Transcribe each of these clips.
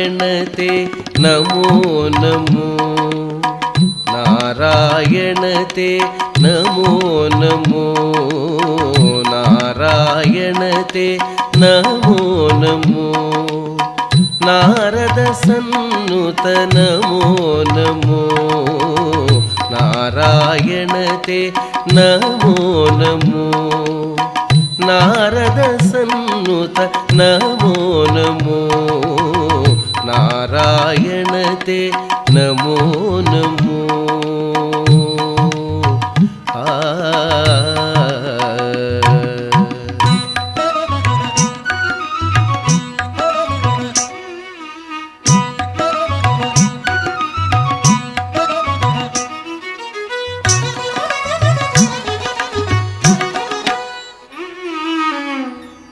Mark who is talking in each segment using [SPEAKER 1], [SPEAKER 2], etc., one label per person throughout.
[SPEAKER 1] नारायण ते नमो नमो नारायण ते नमो नमो नारायण ते नमो नमो नारद सन्नुत नमो नमो नारायण ते नमो नमो नारद सन्नुत नमो नमो नारायण ते नमो नमो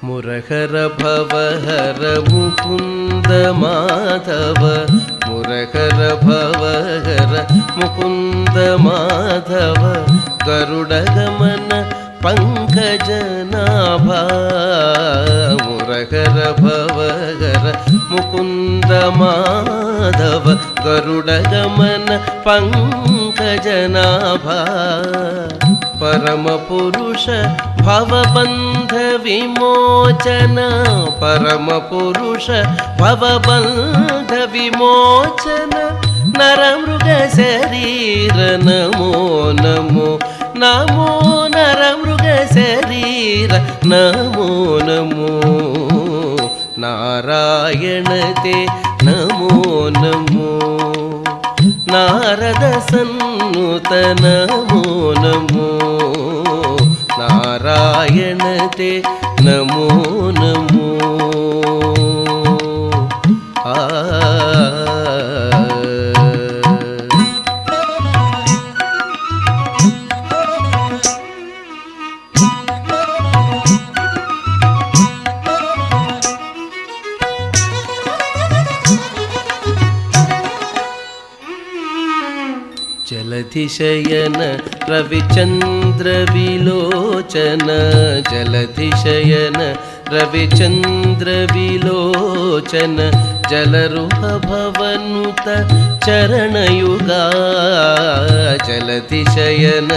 [SPEAKER 1] मुरहर भवहर मुकुंद माधव मुरहर भवहर मुकुंद माधव गरुडगमन पंकजनाभा मुरहर भवहर मुकुंद माधव गरुडगमन पंकजनाभा परम पुरुष भवबंध विमोचन परम पुरुष भवबंध विमोचन नरमृग शरीर नमो नमो नमो नरमृग शरीर नमो नमो नारायण ते नमो नमो नारद सन्नुत नमो नमो नारायण ते नमो नमो जलधिशयन रविचंद्र विलोचन जलधिशयन रविचंद्र विलोचन जलरुह भवनुत चरणयुगा जलधिशयन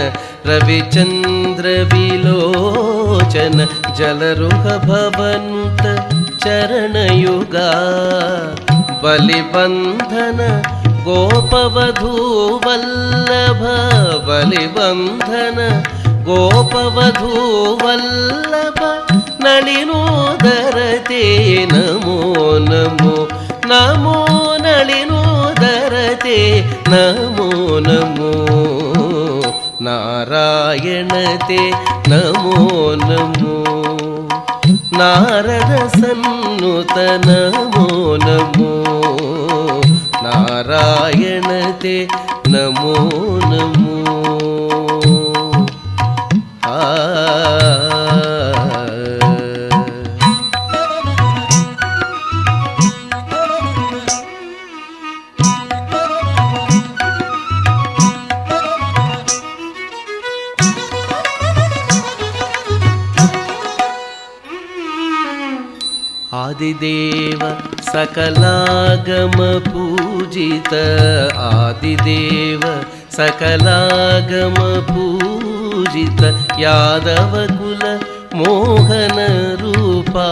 [SPEAKER 1] रविचंद्र विलोचन जलरुह भवनुत चरणयुगा बलिबंधन गोपवधू वल्लभ बलिबंधन गोपवधू वल्लभ नलिनोदर ते नमो नमो नमो नलिनोदर ते नमो नमो नारायण ते नमो नमो नारद सन्नुत नमो नमो नारायण ते नमो नमो आदिदेव सकलागम पूजित आदिदेव सकलागम पूजित यादव कुल मोहन रूपा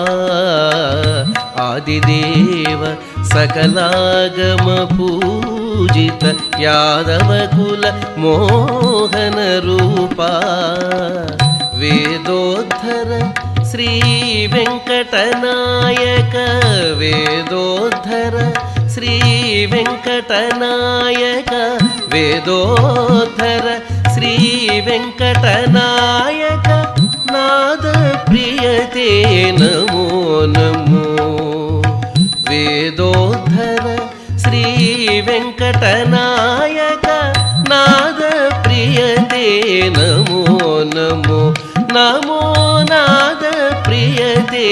[SPEAKER 1] आदिदेव सकलागम पूजित यादव कुल मोहन रूपा वेदोद्धर श्री वेंकटनायक वेदोद्धर श्री वेंकटनायक वेदोद्धर श्री वेंकटनायक नाद प्रियते नमो नमो वेदोद्धर श्री वेंकटनायक नाद प्रियते नमो नमो नमो नाद प्रियते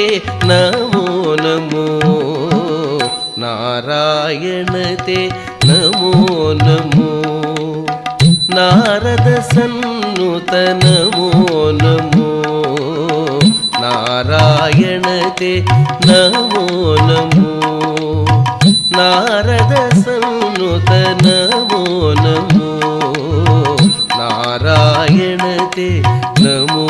[SPEAKER 1] नमो नमो नारायण ते नमो नमो नारद सन्नुत नमो नमो नारायण ते नमो नमो నారద సన్నుత నమో నమో నారాయణ తే నమో